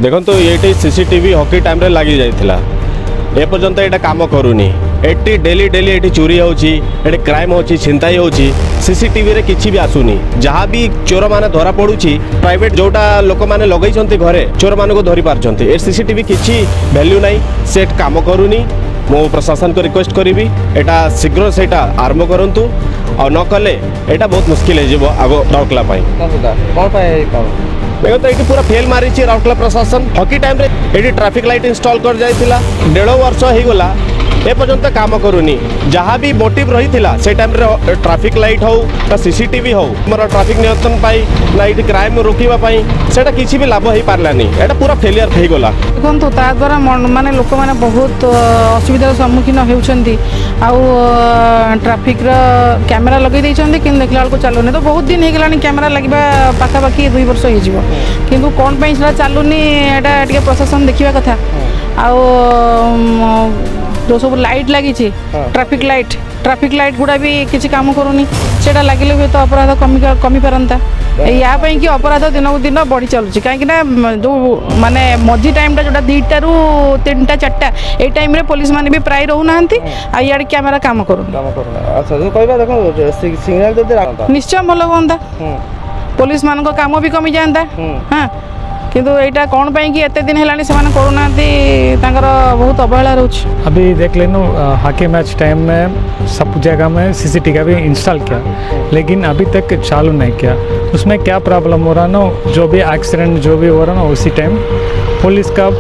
देखो तो ये सीसीटीवी हॉकी टाइम रे लगी जाइथिला ए पर्यंत एटा काम करूनी एटी डेली डेली एटी चोरी होची एटी क्राइम होची छिनताई होची सीसीटीवी रे किछि भी आसुनी जहाँ भी चोर माने धरा पड़ुची प्राइवेट जोटा लोक माने लगई छंती घरे चोर माने को धरि पारछंती ए सीसीटीवी किछि वैल्यू नाही सेट काम करूनी मो प्रशासन को रिक्वेस्ट करी एटा शीघ्र से आरंभ करंतु और न कले एटा बहुत मुश्किल है जीवो आगो राउरकेला पाई देखो तो ये पूरा फेल मारी राउरकेला प्रशासन हॉकी टाइम रे ये ट्रैफिक लाइट इंस्टॉल कर जाइथिला 1.5 वर्ष हो गला ए पर्यंत काम करूनी जहाँ भी मोटिव रही से टाइम रे ट्रैफिक लाइट हो सीसीटीवी हो मोर ट्रैफिक नियंत्रण पाई ना ये क्राइम रोकवा सेटा किसी भी लाभ हो पारलानी एटा पूरा फेलियर हो गला देखो ता द्वारा माने लोक माने बहुत असुविधार सम्मुखीन होउछंती आउ ट्रैफिक रो कैमरा लगे दैछंती कि देखला को चालुनी तो बहुत दिन हो गलानी कैमरा लगवा पाखा पाखी 2 वर्ष हो जिवो किंतु कोन पई सेटा चालुनी एटा टिके प्रशासन देखिबा कथा आउ जो सब लाइट लगी ट्रैफिक लाइट गुड़ा भी किसी काम करूनी सेटा लगे भी तो अपराध कमी पारंता या कि अपराध दिन को दिन बढ़ी चलुची कहीं जो माने मझी टाइम टा जोटा 2टा रू 3टा 4टा ए टाइम रे पुलिस माने भी प्राय रहू नांती आ यार कैमरा काम करू अच्छा जो कहबा देखो सिग्नल जदि निश्चय भल होंदा पुलिस मान को काम भी कमी जाता हाँ किंतु एटा कौन पाई कि एते दिन हेलानी से माने करू नांती तांकर बहुत अवहेला रहउछ। अभी देख लेनो हॉकी मैच टाइम में सब जगह में सीसीटीवी का भी इंस्टॉल किया लेकिन अभी तक चालू नहीं किया। उसमें क्या प्रॉब्लम हो रहा ना जो भी एक्सीडेंट जो भी हो रहा ना उसी टाइम पुलिस का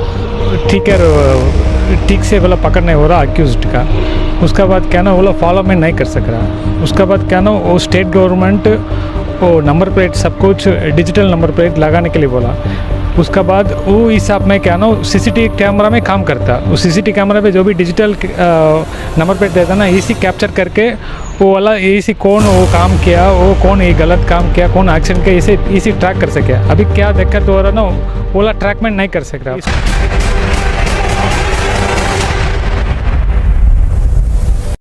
ठीक से बोला पकड़ नहीं हो रहा अक्यूज्ड का। उसका बाद क्या ना वो फॉलो में नहीं कर सक रहा। उसका बाद क्या ना वो स्टेट गवर्नमेंट वो नंबर प्लेट सब कुछ डिजिटल नंबर प्लेट लगाने के लिए बोला। उसका बाद वो हिसाब में क्या ना सीसीटीवी कैमरा में काम करता। उस सीसीटीवी कैमरा पे जो भी डिजिटल नंबर प्लेट देता ना इसी कैप्चर करके वो वाला इसी कौन वो काम किया वो कौन ये गलत काम किया कौन एक्शन किया इसी ट्रैक कर सके। अभी क्या दिक्कत हो रहा ना वो वाला ट्रैकमेंट नहीं कर सक रहा।